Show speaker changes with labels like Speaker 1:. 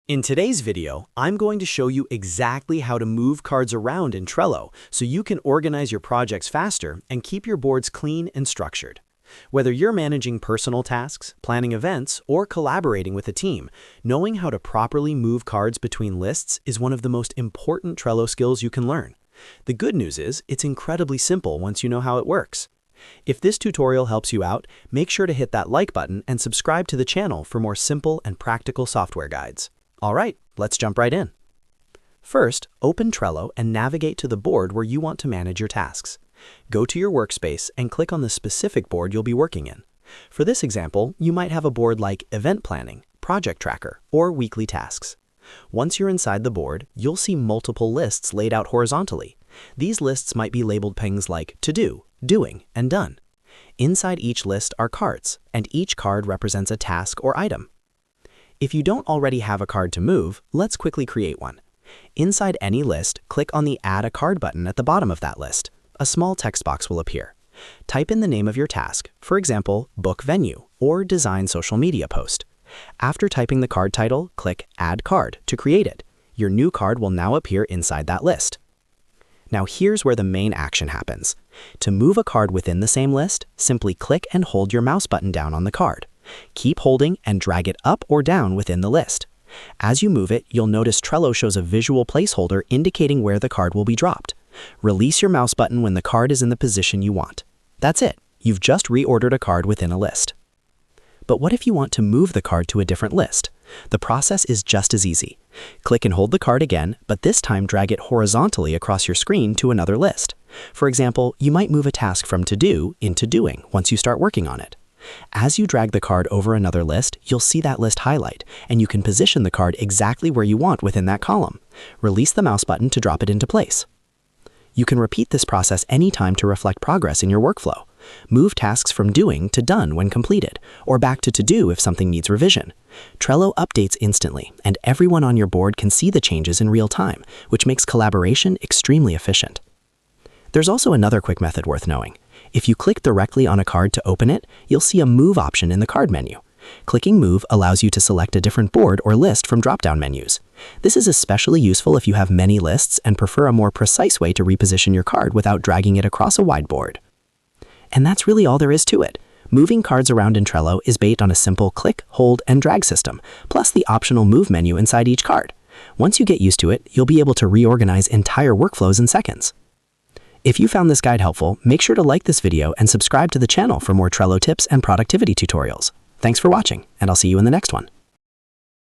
Speaker 1: In today's video, I'm going to show you exactly how to move cards around in Trello so you can organize your projects faster and keep your boards clean and structured. Whether you're managing personal tasks, planning events, or collaborating with a team, knowing how to properly move cards between lists is one of the most important Trello skills you can learn. The good news is, it's incredibly simple once you know how it works. If this tutorial helps you out, make sure to hit that like button and subscribe to the channel for more simple and practical software guides. All right, let's jump right in. First, open Trello and navigate to the board where you want to manage your tasks. Go to your workspace and click on the specific board you'll be working in. For this example, you might have a board like Event Planning, Project Tracker, or Weekly Tasks. Once you're inside the board, you'll see multiple lists laid out horizontally. These lists might be labeled things like To Do, Doing, and Done. Inside each list are cards, and each card represents a task or item. If you don't already have a card to move, let's quickly create one. Inside any list, click on the Add a Card button at the bottom of that list. A small text box will appear. Type in the name of your task, for example, Book Venue or Design Social Media Post. After typing the card title, click Add Card to create it. Your new card will now appear inside that list. Now here's where the main action happens. To move a card within the same list, simply click and hold your mouse button down on the card. Keep holding and drag it up or down within the list. As you move it, you'll notice Trello shows a visual placeholder indicating where the card will be dropped. Release your mouse button when the card is in the position you want. That's it. You've just reordered a card within a list. But what if you want to move the card to a different list? The process is just as easy. Click and hold the card again, but this time drag it horizontally across your screen to another list. For example, you might move a task from To Do into Doing once you start working on it. As you drag the card over another list, you'll see that list highlight, and you can position the card exactly where you want within that column. Release the mouse button to drop it into place. You can repeat this process anytime to reflect progress in your workflow. Move tasks from Doing to Done when completed, or back to Do if something needs revision. Trello updates instantly, and everyone on your board can see the changes in real time, which makes collaboration extremely efficient. There's also another quick method worth knowing. If you click directly on a card to open it, you'll see a Move option in the card menu. Clicking Move allows you to select a different board or list from drop-down menus. This is especially useful if you have many lists and prefer a more precise way to reposition your card without dragging it across a wide board. And that's really all there is to it. Moving cards around in Trello is based on a simple click, hold, and drag system, plus the optional Move menu inside each card. Once you get used to it, you'll be able to reorganize entire workflows in seconds. If you found this guide helpful, make sure to like this video and subscribe to the channel for more Trello tips and productivity tutorials. Thanks for watching, and I'll see you in the next one.